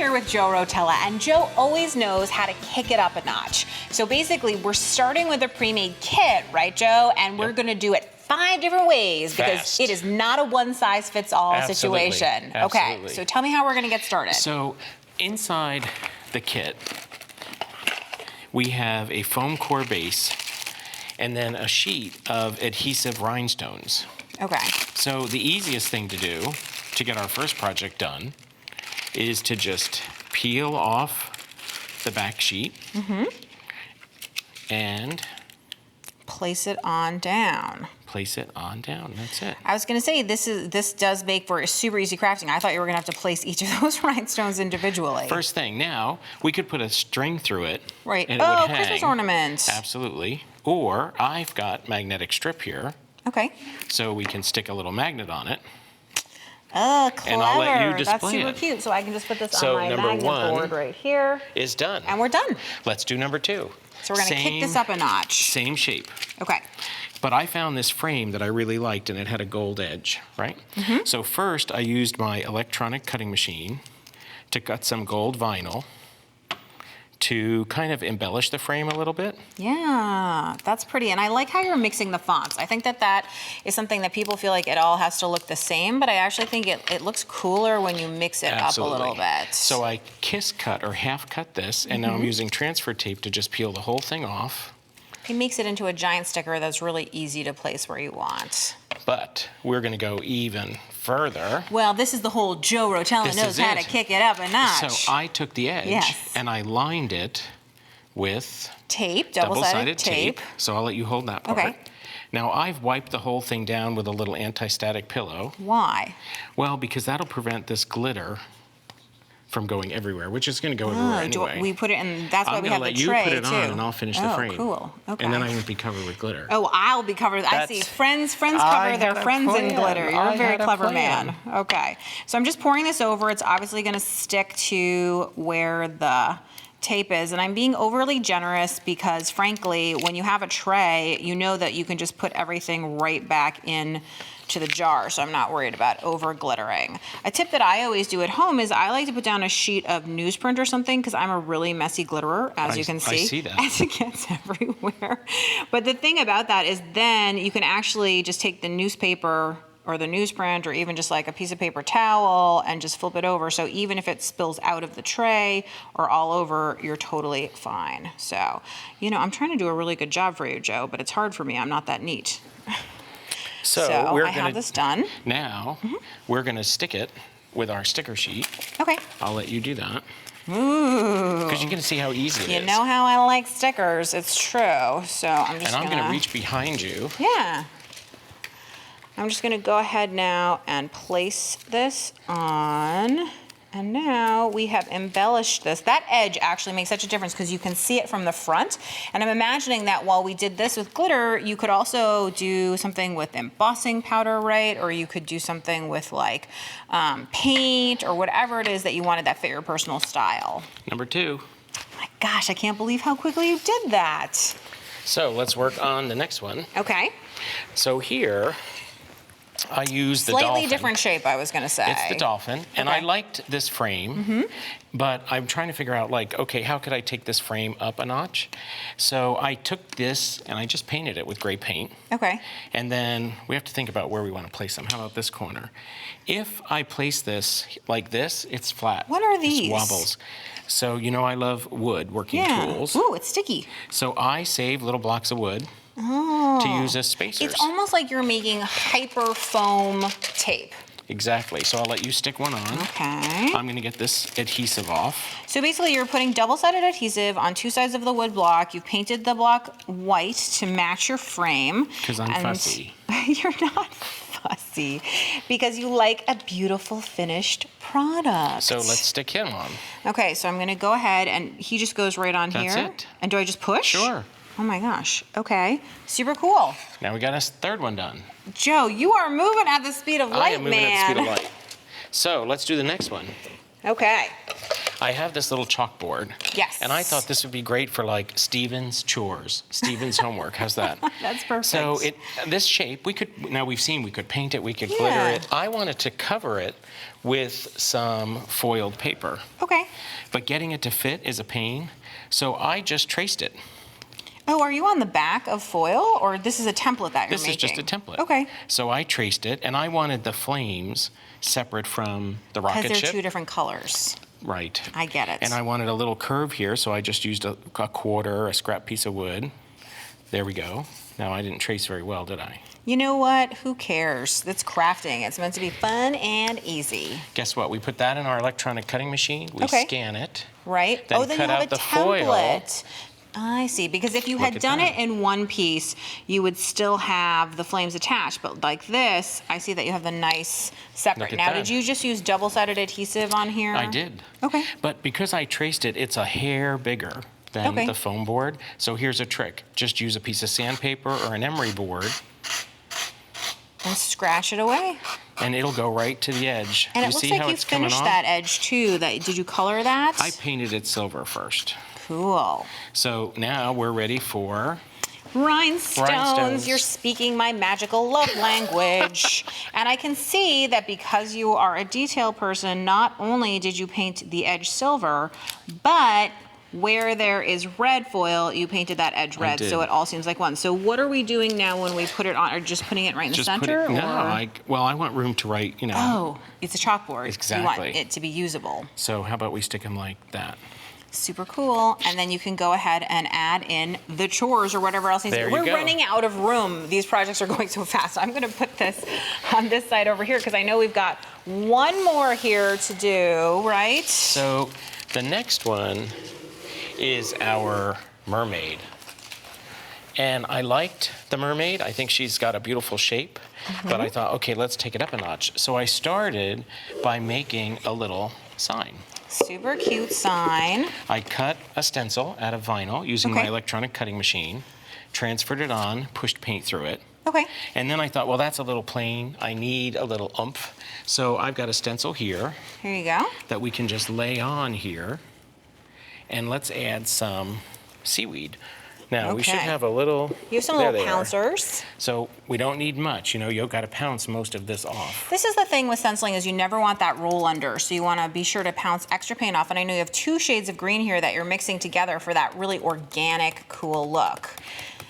here with Joe Rotella, and Joe always knows how to kick it up a notch. So basically, we're starting with a pre-made kit, right, Joe? And we're gonna do it 5 different ways because it is not a one-size-fits-all situation. Absolutely. Okay, so tell me how we're gonna get started. So inside the kit, we have a foam core base and then a sheet of adhesive rhinestones. Okay. So the easiest thing to do to get our first project done is to just peel off the back sheet and place it on down. Place it on down. That's it. I was going to say this does make for super easy crafting. I thought you were going to have to place each of those rhinestones individually. First thing, now we could put a string through it. Right. And it would hang. Christmas ornament. Absolutely. Or I've got magnetic strip here. Okay. So we can stick a little magnet on it. Oh, clever. And I'll let you display That's super it. Cute. So I can just put this So on my number magnet one board right here. is done. And we're done. Let's do number 2. So we're going to kick this up a notch. Same shape. Okay. But I found this frame that I really liked, and it had a gold edge, right? So first, I used my electronic cutting machine to cut some gold vinyl to kind of embellish the frame a little bit. Yeah, that's pretty. And I like how you're mixing the fonts. I think that is something that people feel like it all has to look the same, but I actually think it looks cooler when you mix it up a little bit. So I kiss cut or half cut this, and now I'm using transfer tape to just peel the whole thing off. It makes it into a giant sticker that's really easy to place where you want. But we're going to go even further. Well, this is the whole Joe Rotella knows how to kick it up a notch. So I took the edge and I lined it with tape, double-sided tape. So I'll let you hold that part. Okay. Now I've wiped the whole thing down with a little anti-static pillow. Why? Well, because that'll prevent this glitter from going everywhere, which is going to go everywhere anyway. We put it in, that's why we have the tray, too. I'm going to let you put it on, and I'll finish the frame. Oh, cool. Okay. And then I won't be covered with glitter. Oh, I'll be covered. I see. Friends cover their friends in glitter. You're a very clever man. Okay. So I'm just pouring this over. It's obviously going to stick to where the tape is, and I'm being overly generous because, frankly, when you have a tray, you know that you can just put everything right back in to the jar, so I'm not worried about over glittering. A tip that I always do at home is I like to put down a sheet of newsprint or something because I'm a really messy glitterer, as you can see. I see that. As it gets everywhere. But the thing about that is then you can actually just take the newspaper or the newsprint or even just like a piece of paper towel and just flip it over. So even if it spills out of the tray or all over, you're totally fine. So, you know, I'm trying to do a really good job for you, Joe, but it's hard for me. I'm not that neat. So I have this done. Now, we're going to stick it with our sticker sheet. Okay. I'll let you do that. Ooh. Because you can see how easy it is. You know how I like stickers. It's true. So I'm just going to reach behind you. Yeah. I'm just going to go ahead now and place this on. And now we have embellished this. That edge actually makes such a difference because you can see it from the front. And I'm imagining that while we did this with glitter, you could also do something with embossing powder, right? Or you could do something with like paint or whatever it is that you wanted that fit your personal style. Number 2. My gosh, I can't believe how quickly you did that. So let's work on the next one. Okay. So here, I use the dolphin. Slightly different shape, I was going to say. It's the dolphin, and I liked this frame, but I'm trying to figure out, like, okay, how could I take this frame up a notch? So I took this, and I just painted it with gray paint. Okay. And then we have to think about where we want to place them. How about this corner? If I place this like this, it's flat. What are these? It wobbles. So, you know, I love wood working tools. Ooh, it's sticky. So I save little blocks of wood to use as spacers. It's almost like you're making hyper foam tape. Exactly. So I'll let you stick one on. Okay. I'm going to get this adhesive off. So basically you're putting double-sided adhesive on 2 sides of the wood block. You've painted the block white to match your frame. Because I'm fussy. You're not fussy. Because you like a beautiful finished product. So let's stick him on. Okay, so I'm going to go ahead and he just goes right on here. That's it. And do I just push? Sure. Oh my gosh. Okay. Super cool. Now we got a third one done. Joe, you are moving at the speed of light, man. I am moving at the speed of light. So let's do the next one. Okay. I have this little chalkboard. Yes. And I thought this would be great for like Steven's chores, Steven's homework. How's that? That's perfect. So this shape, we could paint it, we could glitter it. I wanted to cover it with some foiled paper. Okay. But getting it to fit is a pain, so I just traced it. Oh, are you on the back of foil, or this is a template that you're making? This is just a template. Okay. So I traced it, and I wanted the flames separate from the rocket ship. Because they're two different colors. Right. I get it. And I wanted a little curve here, so I just used a quarter, a scrap piece of wood. There we go. Now, I didn't trace very well, did I? You know what? Who cares? That's crafting. It's meant to be fun and easy. Guess what? We put that in our electronic cutting machine. We scan it. Right. Then then cut you have out a the template. foil. I see. Because if you had done it in one piece, you would still have the flames attached. But like this, I see that you have the nice separate. Now, did you just use double-sided adhesive on here? I did. Okay. But because I traced it, it's a hair bigger than the foam board. So here's a trick. Just use a piece of sandpaper or an emery board. And scratch it away. And it'll go right to the edge. And it looks like you finished that edge too. Did you color that? I painted it silver first. Cool. So now we're ready for Rhinestones. You're speaking my magical love language. And I can see that because you are a detail person, not only did you paint the edge silver, but where there is red foil, you painted that edge red, so it all seems like one. So what are we doing now when we put it on? Or just putting it right in the center? I want room to write, Oh, it's a chalkboard. Exactly. You want it to be usable. So how about we stick them like that? Super cool. And then you can go ahead and add in the chores or whatever else needs to be. We're running out of room. These projects are going so fast. I'm going to put this on this side over here because I know we've got one more here to do, right? So the next one is our mermaid. And I liked the mermaid. I think she's got a beautiful shape. But I thought, okay, let's take it up a notch. So I started by making a little sign. Super cute sign. I cut a stencil out of vinyl using my electronic cutting machine, transferred it on, pushed paint through it. Okay. And then I thought, well, that's a little plain. I need a little oomph. So I've got a stencil here. Here you go. That we can just lay on here. And let's add some seaweed. Now, we should have a little... You have some little pouncers. So we don't need much. You've got to pounce most of this off. This is the thing with stenciling is you never want that roll under. So you want to be sure to pounce extra paint off. And I know you have 2 shades of green here that you're mixing together for that really organic, cool look.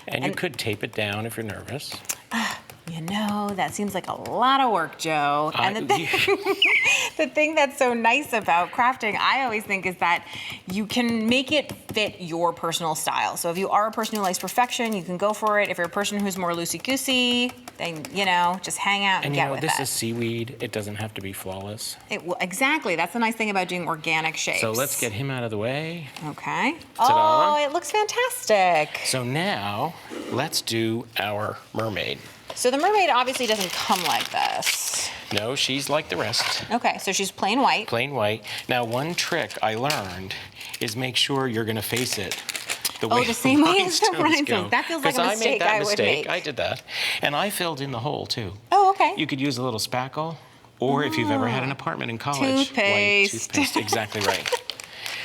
And you could tape it down if you're nervous. That seems like a lot of work, Joe. And the thing that's so nice about crafting, I always think, is that you can make it fit your personal style. So if you are a person who likes perfection, you can go for it. If you're a person who's more loosey-goosey, then, just hang out and get with it. And this is seaweed. It doesn't have to be flawless. Exactly. That's the nice thing about doing organic shapes. So let's get him out of the way. Okay. Ta-da. Oh, it looks fantastic. So now, let's do our mermaid. So the mermaid obviously doesn't come like this. No, she's like the rest. Okay, so she's plain white. Plain white. Now, one trick I learned is make sure you're going to face it the way the same way as the rhinestones. Go. That feels like a mistake I would make. I did that. And I filled in the hole, too. Oh, okay. You could use a little spackle, or if you've ever had an apartment in college. Toothpaste. White toothpaste, exactly right.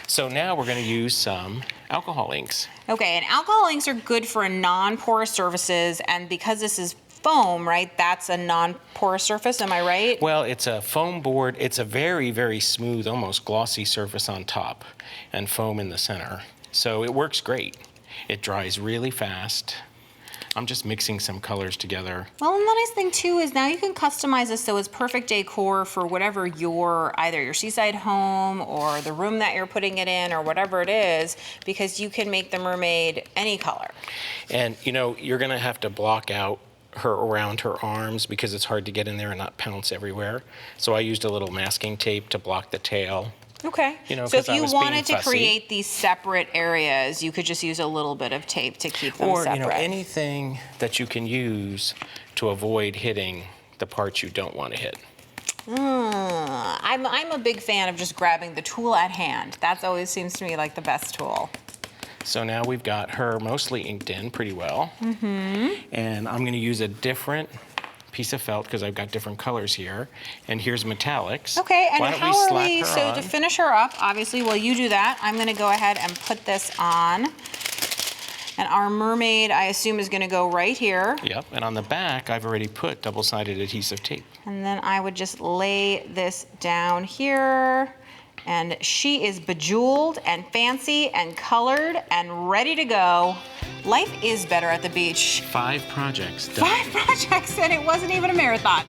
So now we're going to use some alcohol inks. Okay, and alcohol inks are good for non-porous surfaces, and because this is foam, right? That's a non-porous surface, am I right? Well, it's a foam board. It's a very, very smooth, almost glossy surface on top and foam in the center. So it works great. It dries really fast. I'm just mixing some colors together. Well, and the nice thing too is now you can customize this so it's perfect decor for whatever either your seaside home or the room that you're putting it in or whatever it is, because you can make the mermaid any color. And you're gonna have to block out her around her arms because it's hard to get in there and not pounce everywhere. So I used a little masking tape to block the tail. Okay. So if you wanted to create these separate areas, you could just use a little bit of tape to keep them separate. Or, anything that you can use to avoid hitting the parts you don't want to hit. I'm a big fan of just grabbing the tool at hand. That always seems to me like the best tool. So now we've got her mostly inked in pretty well. And I'm going to use a different piece of felt because I've got different colors here. And here's metallics. Okay, and Why don't how are slap we, her so on? to finish her up, obviously, while you do that, I'm gonna go ahead and put this on. And our mermaid, I assume, is gonna go right here. Yep, and on the back, I've already put double-sided adhesive tape. And then I would just lay this down here. And she is bejeweled and fancy and colored and ready to go. Life is better at the beach. 5 projects done. 5 projects, and it wasn't even a marathon.